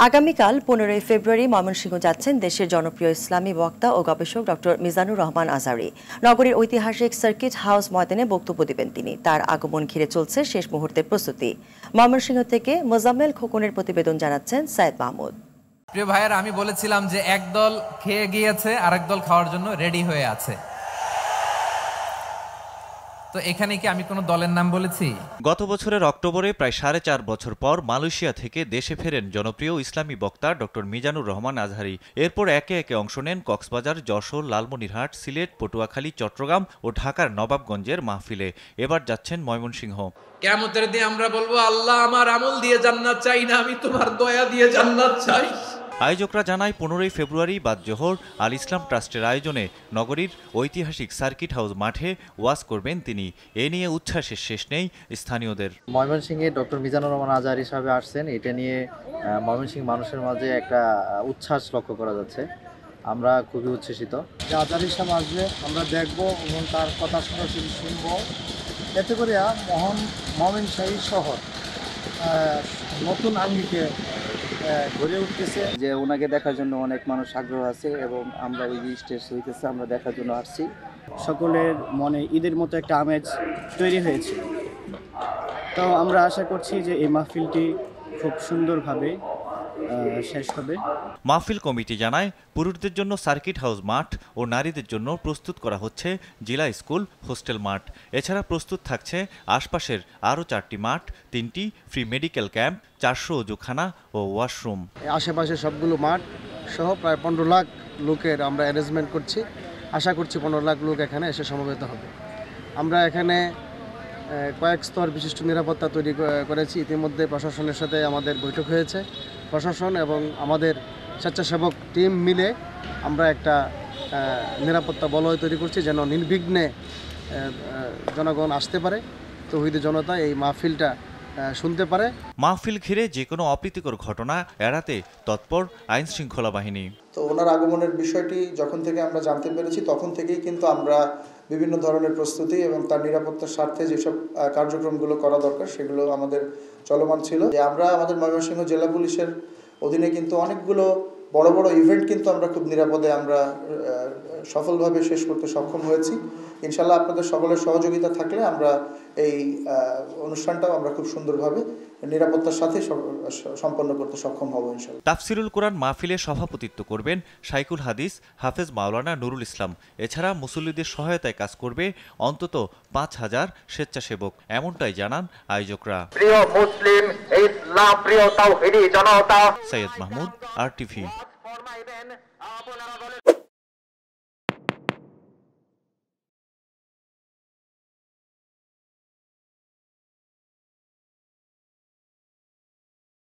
আগামীকাল 15 ফেব্রুয়ারি ময়মনসিংহ যাচ্ছেন দেশের জনপ্রিয় ইসলামী বক্তা ও গবেষক ডক্টর মিজানুর রহমান আজহারী। নগরীর ঐতিহাসিক সার্কিট হাউস ময়দানে বক্তব্য দেবেন তিনি। তার আগমন ঘিরে চলছে শেষ মুহূর্তের প্রস্তুতি। ময়মনসিংহ থেকে মোজাম্মেল খোকনের প্রতিবেদন জানাচ্ছেন সায়েদ মাহমুদ। প্রিয় ভাইয়েরা, আমি বলেছিলাম যে একদল খেয়ে গিয়েছে, আরেক দল খাওয়ার জন্য রেডি হয়ে আছে। তো এখানে কি আমি কোনো দলের নাম বলেছি? গত বছরের অক্টোবরে প্রায় 4.5 বছর পর মালয়েশিয়া থেকে দেশে ফেরেন জনপ্রিয় ইসলামী বক্তা ডক্টর মিজানুর রহমান আজহারী। এরপর একে একে অংশ নেন কক্সবাজার, যশোর, লালমনিরহাট, সিলেট, পটুয়াখালী, চট্টগ্রাম ও ঢাকার নবাবগঞ্জের মাহফিলে। এবার যাচ্ছেন ময়মনসিংহ। কিয়ামতের দিন আমরা বলবো, আল্লাহ আমার আমল দিয়ে জান্নাত চাই না, আমি তোমার দয়া দিয়ে জান্নাত চাই। আয়োজকরা জানায় 15 ফেব্রুয়ারি বাদ জোহর আল ইসলাম ট্রাস্টের আয়োজনে নগরীর ঐতিহাসিক সার্কিট হাউস মাঠে ওয়াজ করবেন তিনি। এ নিয়ে উচ্ছ্বাসের শেষ নেই স্থানীয়দের। ময়মনসিংহে ডক্টর মিজানুর রহমান আজহারী হিসাবে আসছেন, এটা নিয়ে ময়মনসিংহ মানুষের মাঝে একটা উচ্ছ্বাস লক্ষ্য করা যাচ্ছে। আমরা খুবই উচ্ছ্বসিত যে আজহারী হিসাবে আসবে, আমরা দেখব এবং তার কথা সরাসরি শুনব। এতে করে ময়মনসিংহ শহর নতুন আঙ্গিকে গড়ে উঠতেছে। যে ওনাকে দেখার জন্য অনেক মানুষ আগ্রহ আছে এবং আমরা ওই স্টেজ হইতেছে, আমরা দেখার জন্য আসছি। সকলের মনে ঈদের মতো একটা আমেজ তৈরি হয়েছে। তো আমরা আশা করছি যে এই মাহফিলটি খুব সুন্দরভাবে শেষ হবে। মাহফিল কমিটি জানায়, পুরুষদের জন্য সার্কিট হাউস মাঠ ও নারীদের জন্য প্রস্তুত করা হচ্ছে জেলা স্কুল হোস্টেল মাঠ। এছাড়া প্রস্তুত থাকছে আশপাশের আরও 4টি মাঠ, 3টি ফ্রি মেডিকেল ক্যাম্প, 400 অজুখানা ও ওয়াশরুম। আশেপাশে সবগুলো মাঠ সহ প্রায় 15 লাখ লোকের আমরা অ্যারেঞ্জমেন্ট করছি। আশা করছি 15 লাখ লোক এখানে এসে সমবেত হবে। আমরা এখানে কয়েক স্তর বিশিষ্ট নিরাপত্তা তৈরি করেছি। ইতিমধ্যে প্রশাসনের সাথে আমাদের বৈঠক হয়েছে। প্রশাসন এবং আমাদের স্বেচ্ছাসেবক টিম মিলে আমরা একটা নিরাপত্তা বলয় তৈরি করছি, যেন নির্বিঘ্নে জনগণ আসতে পারে, তৌহিদি জনতা এই মাহফিলটা শুনতে পারে। মাহফিল ঘিরে যে কোনো অপ্রীতিকর ঘটনা এড়াতে তৎপর আইন শৃঙ্খলা বাহিনী। তো ওনার আগমনের বিষয়টি যখন থেকে আমরা জানতে পেরেছি, তখন থেকেই কিন্তু আমরা বিভিন্ন ধরনের প্রস্তুতি এবং তার নিরাপত্তার স্বার্থে যেসব কার্যক্রমগুলো করা দরকার সেগুলো আমাদের চলমান ছিল। যে আমরা আমাদের ময়মনসিংহ জেলা পুলিশের অধীনে কিন্তু অনেকগুলো বড় বড় ইভেন্ট কিন্তু আমরা খুব নিরাপদে আমরা সফলভাবে শেষ করতে সক্ষম হয়েছি। ইনশাল্লাহ আপনাদের সকলের সহযোগিতা থাকলে আমরা এই অনুষ্ঠানটাও আমরা খুব সুন্দরভাবে নিরাপত্তার সাথে সম্পন্ন করতে সক্ষম হব ইনশাল্লাহ। তাফসিরুল কোরআন মাহফিলে সভাপতিত্ব করবেন শাইখুল হাদিস হাফেজ মাওলানা নুরুল ইসলাম। এছাড়া মুসল্লিদের সহায়তায় কাজ করবে অন্তত 5000 স্বেচ্ছাসেবক, এমনটাই জানান আয়োজকরা। প্রিয় মুসলিম, ইসলাম প্রিয় তাওহীদি জনতা। সাইয়েদ মাহমুদ, RTV।